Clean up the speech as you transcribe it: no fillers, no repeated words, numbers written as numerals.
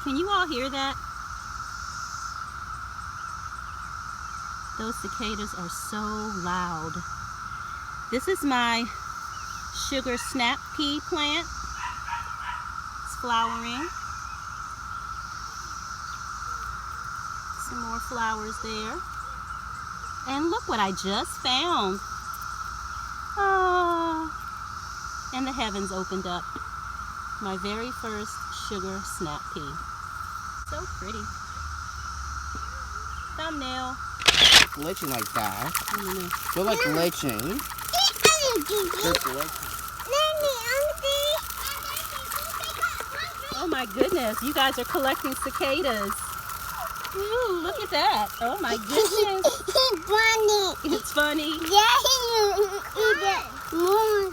Can you all hear that? Those cicadas are so loud. This is my sugar snap pea plant. It's flowering. Some more flowers there. And look what I just found. Oh, and the heavens opened up. My very first sugar snap pea. So pretty. Thumbnail. Glitching like that. You're like glitching. You're glitching. Oh my goodness, you guys are collecting cicadas. Ooh, look at that. Oh my goodness. It's funny. It's funny. Yeah, he eat it more.